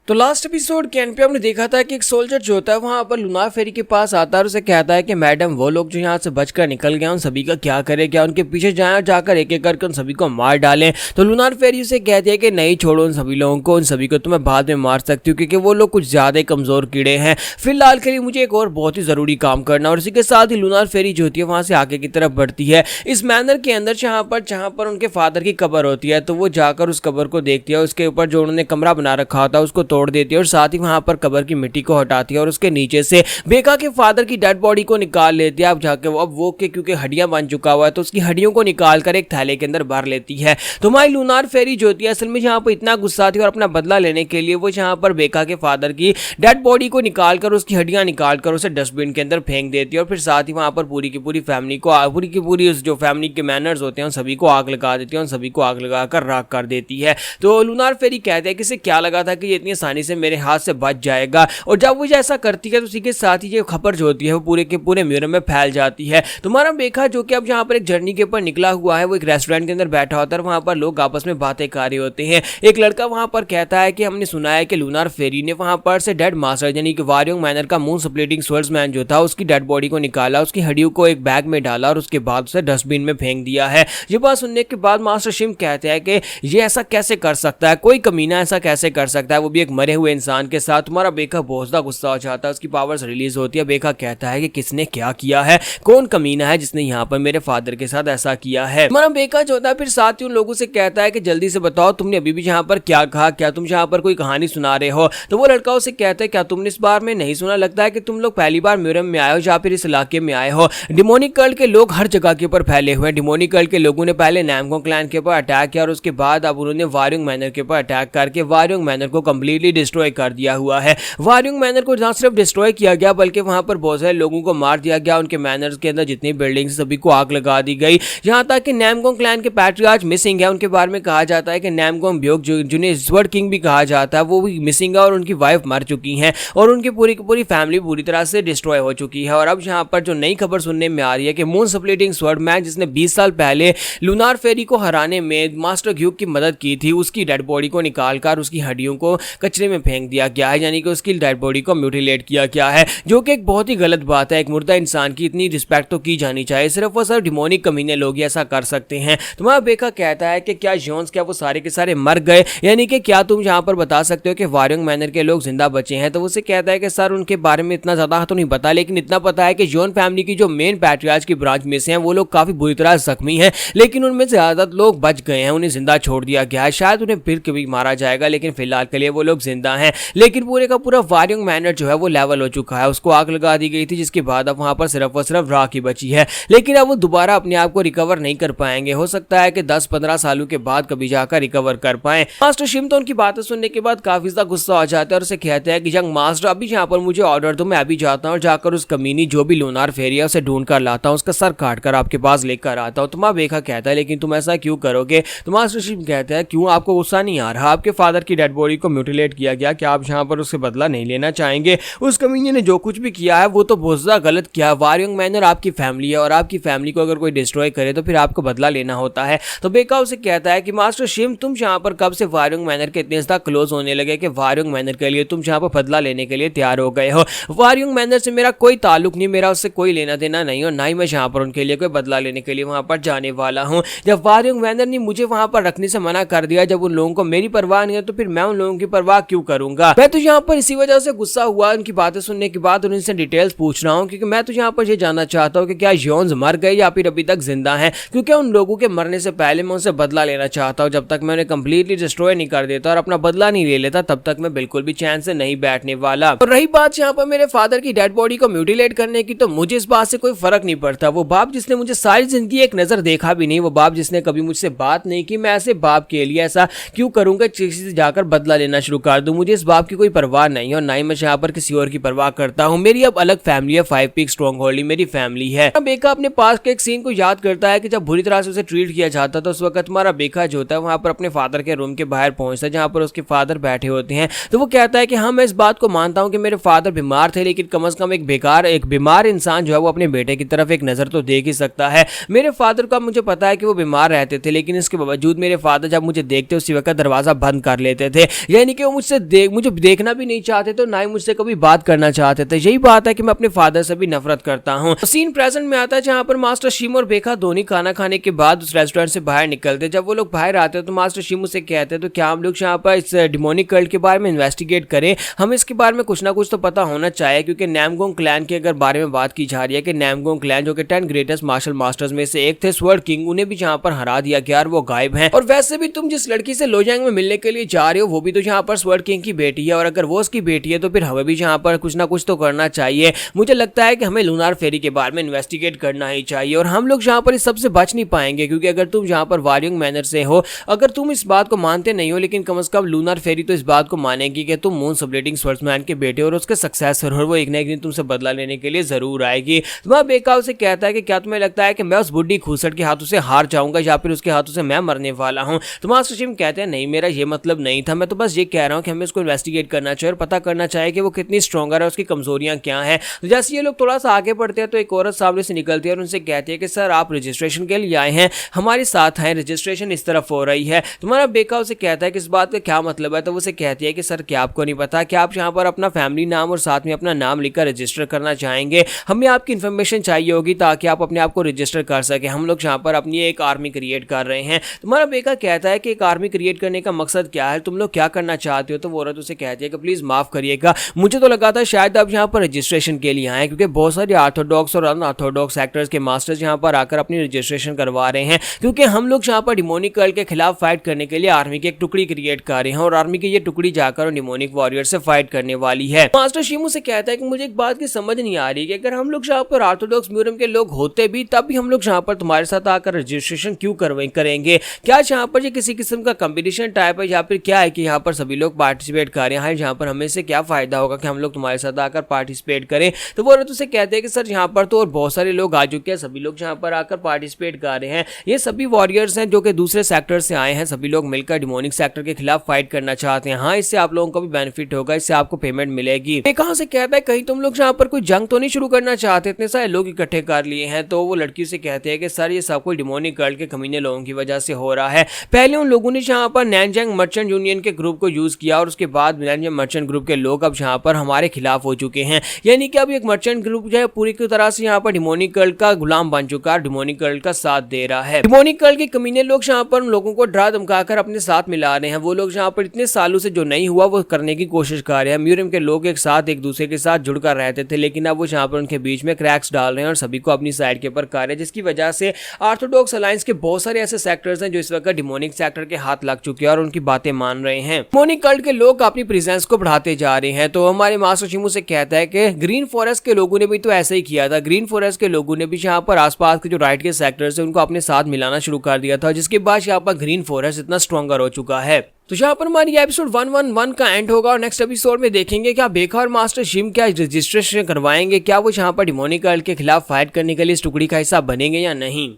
तो last episode के and पे हमने देखा था कि एक सोल्जर जो होता है वहां पर लूनार फेरी के पास आता है और उसे कहता है कि मैडम वो लोग जो यहाँ से बचकर निकल गए उन सभी का क्या करें, क्या उनके पीछे जाएं और जाकर एक एक करके उन सभी को मार डालें। तो लूनार फेरी उसे कहती है कि नहीं छोड़ो उन सभी लोगों को, उन सभी को तो मैं बाद में मार सकती हूँ क्योंकि वो लोग कुछ ज्यादा कमजोर कीड़े हैं। फिलहाल के लिए मुझे एक और बहुत ही जरूरी काम करना। और इसी के साथ ही लूनार फेरी जो होती है वहां से आगे की तरफ बढ़ती है इस मैनर के अंदर जहाँ पर उनके फादर की कब्र होती है। तो वो जाकर उस कब्र को देखती है, उसके ऊपर जो उन्होंने कमरा बना रखा होता है उसको तोड़ देती है और साथ वहां पर कब्र की मिट्टी को हटाती है और उसके नीचे से बेका के फादर की डेड बॉडी को निकाल लेती है। अब जाके वो के क्योंकि हड्डियां बन चुका हुआ है तो उसकी हड्डियों को निकालकर एक थैले के अंदर भर लेती है। तो हमारी लूनार फेरी जो होती है असल में जहां पर इतना गुस्सा थी और अपना बदला लेने के लिए वो जहां पर बेका के फादर की डेड बॉडी को निकालकर उसकी हड्डियां निकालकर उसे डस्टबिन के अंदर फेंक देती है और फिर साथ ही वहां पर पूरी की पूरी फैमिली को पूरी की पूरी जो फैमिली के मैनर्स होते हैं उन सभी को आग लगा देती है, उन सभी को आग लगाकर राख कर देती है। तो लूनार फेरी कहते हैं कि इसे क्या लगा था कि ये इतनी आसानी से मेरे हाथ से बच जाएगा। और जब वो ऐसा करती है तो उसी के साथ ही ये खबर जो होती है वो पूरे के पूरे म्यूरम में फैल जाती है। तुम्हारा बेका जो कि अब जहाँ पर एक जर्नी के ऊपर निकला हुआ है वो एक रेस्टोरेंट के अंदर बैठा होता है, वहां पर लोग आपस में बातें कर रहे होते हैं। एक लड़का वहां पर कहता है कि हमने सुना है कि लूनार फेरी ने वहां पर से डेड मास्टर यानी कि वारियोंग मैनर का मून स्प्लिटिंग स्वर्ड्समैन जो था उसकी डेड बॉडी को निकाला, उसकी हड्डियों को एक बैग में डाला और उसके बाद उसे डस्टबिन में फेंक दिया है। ये बात सुनने के बाद मास्टर शिम कहते हैं कि ये ऐसा कैसे कर सकता है, कोई कमीना ऐसा कैसे कर सकता है, वो भी एक मरे हुए इंसान के साथ। तुम्हारा बेका बहुत ज्यादा गुस्सा हो जाता है, उसकी पावर्स रिलीज होती है। बेका कहता है कि किसने क्या किया है, कौन कमीना है जिसने यहाँ पर मेरे फादर के साथ ऐसा किया है। तुम्हारा बेका जो होता है फिर साथ ही उन लोगों से कहता है कि जल्दी से बताओ तुमने अभी भी यहाँ पर क्या कहा, क्या तुम यहाँ पर कोई कहानी सुना रहे हो। तो वो लड़का उसे कहता है क्या तुमने इस बार में नहीं सुना, लगता है कि तुम लोग पहली बार म्यूरम में आए हो या फिर इस इलाके में आए हो। डिमोनिक कल्ट के लोग हर जगह के ऊपर फैले हुए हैं। डिमोनिक कल्ट के लोगों ने पहले नैमगोंग क्लैन के ऊपर अटैक किया और उसके बाद अब उन्होंने वारियोंग मैनर के ऊपर अटैक करके वारियोंग मैनर को कंप्लीटली डिस्ट्रॉय कर दिया हुआ है। वारियोंग मैनर को ना सिर्फ डिस्ट्रॉय किया गया बल्कि वहां पर बहुत सारे लोगों को मार दिया गया, उनके मैनर्स के अंदर जितनी बिल्डिंग्स सभी को आग लगा दी गई। यहां तक कि नैमगोंग क्लैन के पैट्रियार्च मिसिंग है, उनके बारे में कहा जाता है कि नैमगोंग ब्योक जिन्हें स्वर्ड किंग भी कहा जाता है वो भी मिसिंग है और उनकी वाइफ मर चुकी हैं और उनकी पूरी की पूरी फैमिली पूरी तरह से डिस्ट्रॉय हो चुकी है। और अब यहाँ पर जो नई खबर सुनने में आ रही है कि मून स्प्लिटिंग स्वॉर्डमैन जिसने 20 साल पहले लूनार फेरी को हराने में मास्टर ग्यूक की मदद की थी उसकी डेड बॉडी को निकालकर उसकी हड्डियों को कचरे में फेंक दिया गया है, यानी कि उसकी डेड बॉडी को म्यूटिलेट किया गया है, जो कि एक बहुत ही गलत बात है। एक मुर्दा इंसान की इतनी रिस्पेक्ट तो की जानी चाहिए, सिर्फ वो सिर्फ डिमोनिक कमीने लोग ऐसा कर सकते हैं। तुम्हारा बेका कहता है कि क्या जोन्स क्या वो सारे के सारे मर गए, यानी कि क्या तुम यहाँ पर बता सकते हो कि वारियोंग मैनर के लोग जिंदा बचे हैं। तो उसे कहता है कि सर उनके बारे में इतना ज्यादा तो नहीं पता, लेकिन इतना पता है कि जोन फैमिली की जो मेन पैट्रियार्च की ब्रांच में से हैं वो लोग काफी बुरी तरह जख्मी हैं, लेकिन उनमें से ज्यादा लोग बच गए हैं, उन्हें जिंदा छोड़ दिया गया है। शायद उन्हें फिर कभी मारा जाएगा लेकिन फिलहाल के लिए वो लोग जिंदा हैं। लेकिन पूरे का पूरा वारियोंग मैनर जो है वो लेवल हो चुका है, उसको आग लगा दी गई थी जिसके बाद अब वहां पर सिर्फ और सिर्फ राख ही बची है। लेकिन अब वो दोबारा अपने आप को रिकवर नहीं कर पाएंगे, हो सकता है कि 10-15 सालों के बाद कभी जाकर रिकवर कर पाए। मास्टर शिम तो उनकी बातें सुनने के बाद काफी ज्यादा गुस्सा हो जाता है और उसे कहते हैं कि यंग मास्टर अभी यहाँ पर मुझे ऑर्डर दो, मैं अभी जाता हूँ, जाकर उस कमीनी जो भी लूनार फेरी है उसे ढूंढ कर लाता हूँ, उसका सर काट कर आपके पास लेकर आता हूँ। तुम्हारा बेका कहता है लेकिन तुम ऐसा क्यों करोगे। तो मास्टर शिम कहता है क्यों आपको गुस्सा नहीं आ रहा, आपके फादर की डेड बॉडी को म्यूटिलेट किया गया, क्या आप यहाँ पर उससे बदला नहीं लेना चाहेंगे। उस कमीने ने जो कुछ भी किया है वो तो बहुत ज्यादा गलत किया है। वारियोंग मैनर आपकी फैमिली है और आपकी फैमिली को अगर कोई डिस्ट्रॉय करे तो फिर आपको बदला लेना होता है। तो बेका उसे कहता है कि मास्टर शिम तुम यहाँ पर कब से वारियोंग मैनर के इतने ज्यादा क्लोज होने लगे कि वारियोंग मैनर के लिए तुम यहाँ पर बदला लेने के लिए तैयार हो गए हो। वारियोंग मैनर से मेरा कोई ताल्लुक नहीं, मेरा उससे कोई लेना देना नहीं और ना ही मैं यहाँ पर उनके लिए कोई बदला लेने के लिए वहां पर जाने वाला हूँ। जब वारियोंग मैनर ने मुझे वहां पर रखने से मना कर दिया, जब उन लोगों को मेरी परवाह नहीं है तो फिर मैं उन लोगों की परवाह क्यों करूंगा। मैं तो यहाँ पर इसी वजह से गुस्सा हुआ उनकी बातें सुनने के बाद उनसे डिटेल्स पूछ रहा हूँ क्योंकि मैं तो यहाँ पर ये जानना चाहता हूँ कि क्या जोन्स मर गए या फिर अभी तक जिंदा हैं, क्योंकि उन लोगों के मरने से पहले मैं उनसे बदला लेना चाहता हूँ। जब तक मैं उन्हें कंप्लीटली डिस्ट्रॉय नहीं कर देता और अपना बदला नहीं ले लेता तब तक मैं बिल्कुल भी चैन से नहीं बैठने वाला। और रही बात यहाँ पर मेरे फादर की डेड बॉडी को म्यूटिलेट करने की, तो मुझे इस बात से कोई फर्क नहीं पड़ता। वो बाप जिसने मुझे सारी जिंदगी एक नजर देखा भी नहीं, वो बाप जिसने कभी मुझसे बात नहीं की, मैं ऐसे बाप के लिए ऐसा क्यों करूंगा किसी से जाकर बदला लेना शुरू कर दूं। मुझे इस बाप की कोई परवाह नहीं और ना ही मैं यहाँ पर किसी और की परवाह करता हूँ। मेरी अब अलग फैमिली है, 5 पीक स्ट्रॉन्ग होल्ड मेरी फैमिली है। बेका अपने पास के एक सीन को याद करता है कि जब बुरी तरह से उसे ट्रीट किया जाता था उस वक्त हमारा बेका जो होता है वहां पर अपने फादर के रूम के बाहर पहुंचता है जहां पर उसके फादर बैठे होते हैं। तो वो कहता है कि हाँ मैं इस बात को मानता हूं कि मेरे फादर बीमार थे, लेकिन कम से कम एक बीमार इंसान जो है वो अपने बेटे की तरफ एक नजर तो देख ही सकता है। मेरे फादर का मुझे पता है कि वो बीमार रहते थे, लेकिन इसके बावजूद मेरे फादर जब मुझे देखते उसी वक्त दरवाजा बंद कर लेते थे, यानी कि वो मुझे देखना भी नहीं चाहते तो ना ही मुझसे कभी बात करना चाहते थे। यही बात है कि मैं अपने फादर से भी नफरत करता हूँ। तो सीन प्रेजेंट में आता है जहाँ पर मास्टर शिमो और बेका दोनों खाना खाने के बाद उस रेस्टोरेंट से बाहर निकलते। जब वो लोग बाहर आते हैं तो मास्टर शिमो से कहते हैं तो क्या हम लोग यहाँ पर इस डिमोनिक कल्ट के बारे में इन्वेस्टिगेट करें, हमें इसके बारे में कुछ ना कुछ तो पता होना चाहिए, क्योंकि नैमगोंग क्लैन के अगर बारे में बात की जा रही है कि नैमगोंग क्लैन जो कि 10 ग्रेटेस्ट मार्शल मास्टर्स में से एक थे, स्वर्ड किंग, उन्हें भी यहाँ पर हरा दिया गया और वो गायब हैं। और वैसे भी तुम जिस लड़की से लोजांग में मिलने के लिए जा रहे हो वो भी तो यहाँ पर स्वर्ड किंग की बेटी है, और अगर वो उसकी बेटी है तो फिर हमें भी यहाँ पर कुछ ना कुछ तो करना चाहिए। मुझे लगता है कि हमें लूनार फेरी के बारे में इन्वेस्टिगेट करना ही चाहिए, और हम लोग यहाँ पर इस सबसे बच नहीं पाएंगे, क्योंकि अगर तुम यहाँ पर वारियंग मैनर से हो, अगर तुम इस बात को मानते नहीं हो, लेकिन कम से कम लूनार फेरी तो इस बात को मानेगी कि तुम मून सबलेटिंग स्वर्ड्समैन के बेटे और उसके सक्सेसर हो, और वो एक ना एक दिन तुमसे बदला लेने के लिए जरूर आएगी। तो वह बेका उसे कहता है कि क्या तुम्हें लगता है कि मैं उस बुढ़ी खूसट के हाथों से हार जाऊंगा या फिर उसके हाथों से मैं मरने वाला हूं? तो मास्टर शिम कहते हैं नहीं, मेरा ये मतलब नहीं था, मैं तो बस ये कह रहा हूं कि हमें उसको इन्वेस्टिगेट करना चाहिए और पता करना चाहिए कि वो कितनी स्ट्रॉन्गर है, उसकी कमजोरियां क्या हैं। तो जैसे ये लोग थोड़ा सा आगे बढ़ते हैं तो एक औरत सामने से निकलती है और उनसे कहती है कि सर आप रजिस्ट्रेशन के लिए आए हैं, हमारे साथ हैं, रजिस्ट्रेशन इस तरफ हो रही है। तुम्हारा बेका उसे कहता है कि इस बात का क्या मतलब है? तो वो उसे कहती है कि सर क्या आपको नहीं पता कि आप यहाँ पर अपना फैमिली नाम और साथ में अपना नाम लिखकर रजिस्टर करना चाहेंगे? हमें आपकी इन्फॉर्मेशन चाहिए होगी ताकि आप अपने आप को रजिस्टर कर सके। हम लोग यहाँ पर अपनी एक आर्मी क्रिएट कर रहे हैं। तुम्हारा बेका कहता है कि एक आर्मी क्रिएट करने का मकसद क्या है, तुम लोग क्या करना चाहते हो? तो वो औरत उसे कहती है कि प्लीज माफ करिएगा, मुझे तो लगा था शायद आप यहाँ पर रजिस्ट्रेशन के लिए आए, क्योंकि बहुत सारे ऑर्थोडॉक्स और अनऑर्थोडॉक्स एक्टर्स के मास्टर्स यहाँ पर आकर अपनी रजिस्ट्रेशन करवा रहे हैं, क्योंकि हम लोग यहाँ पर डिमोनिक कल्ट के खिलाफ फाइट करने के लिए आर्मी की एक टुकड़ी क्रिएट कर रहे हैं, और आर्मी की ये टुकड़ी जाकर डिमोनिक वॉरियर से फाइट करने वाली है। मास्टर शिमो से कहता है कि मुझे एक बात की समझ नहीं आ रही कि अगर हम लोग यहाँ पर ऑर्थोडॉक्स म्यूरियम के लोग होते भी तब भी हम लोग यहाँ पर तुम्हारे साथ आकर रजिस्ट्रेशन क्यों करेंगे? क्या यहाँ पर ये किसी किस्म का कंपटीशन टाइप है या फिर क्या है कि यहाँ पर सभी लोग पार्टिसिपेट कर रहे हैं? यहाँ पर हमें से क्या फायदा होगा कि हम लोग तुम्हारे साथ आकर पार्टिसिपेट करें? तो वो औरत उसे कहते हैं कि सर यहाँ पर तो और बहुत सारे लोग आ चुके हैं, सभी लोग यहाँ पर आकर पार्टिसिपेट कर रहे हैं, ये सभी वॉरियर्स हैं जो कि दूसरे सेक्टर से आए हैं, सभी लोग मिलकर डिमोनिक सेक्टर के खिलाफ फाइट करना चाहते हैं। हाँ, इससे आप लोगों को भी बेनिफिट होगा, इससे आपको पेमेंट मिलेगी। कहां से कहता है कहीं तुम लोग यहाँ पर कोई जंग तो नहीं शुरू करना चाहते? इतने सारे लोग इकट्ठे कर लिए हैं। तो वो लड़की से कहते हैं कि सर ये सब कुछ डिमोनिक कल्ट के कमीने लोगों की वजह से हो रहा है। पहले उन लोगों ने यहाँ पर नैनजैंग मर्चेंट यूनियन के ग्रुप को यूज किया और उसके बाद नैनजैंग मर्चेंट ग्रुप के लोग अब यहाँ पर हमारे खिलाफ हो चुके हैं, यानी कि अब एक मर्चेंट ग्रुप जो है पूरी तरह से यहाँ पर डिमोनिक कल्ट का गुलाम बन चुका है, डिमोनिक कल्ट का साथ दे रहा है। डिमोनिक कल्ट के कमीने लोग यहाँ पर उन लोगों को डरा धमकाकर अपने साथ मिला रहे हैं। वो लोग यहाँ पर इतने सालों से जो नहीं हुआ वो करने की कोशिश कर रहे हैं। म्यूरियम के लोग एक साथ एक दूसरे के साथ जुड़कर रहते थे, लेकिन अब वो यहाँ पर उनके बीच में क्रैक्स डाल रहे हैं और सभी को अपनी साइड के ऊपर कर रहे हैं, जिसकी वजह से ऑर्थोडॉक्स अलायंस के बहुत सारे ऐसे सेक्टर्स हैं जो इस वक्त डिमोनिक सेक्टर के हाथ लग चुके हैं और उनकी बातें मान रहे हैं। डिमोनिक कल्ट के लोग अपनी प्रेजेंस को बढ़ाते जा रहे हैं। तो हमारे मास्टर शिमो से कहता है कि ग्रीन फॉरेस्ट के लोगों ने भी तो ऐसा ही किया था। ग्रीन फॉरेस्ट के लोगों ने भी यहाँ पर आसपास के जो राइट के सेक्टर्स हैं उनको अपने साथ मिलाना शुरू कर दिया था, जिसके बाद यहाँ पर ग्रीन फॉरेस्ट इतना स्ट्रॉन्गर हो चुका है। तो यहाँ पर हमारी एपिसोड 111 का एंड होगा और नेक्स्ट एपिसोड में देखेंगे क्या बेका और मास्टर शिम क्या रजिस्ट्रेशन करवाएंगे, क्या वो यहाँ पर डिमोनिक कल्ट के खिलाफ फाइट करने के लिए इस टुकड़ी का हिस्सा बनेंगे या नहीं।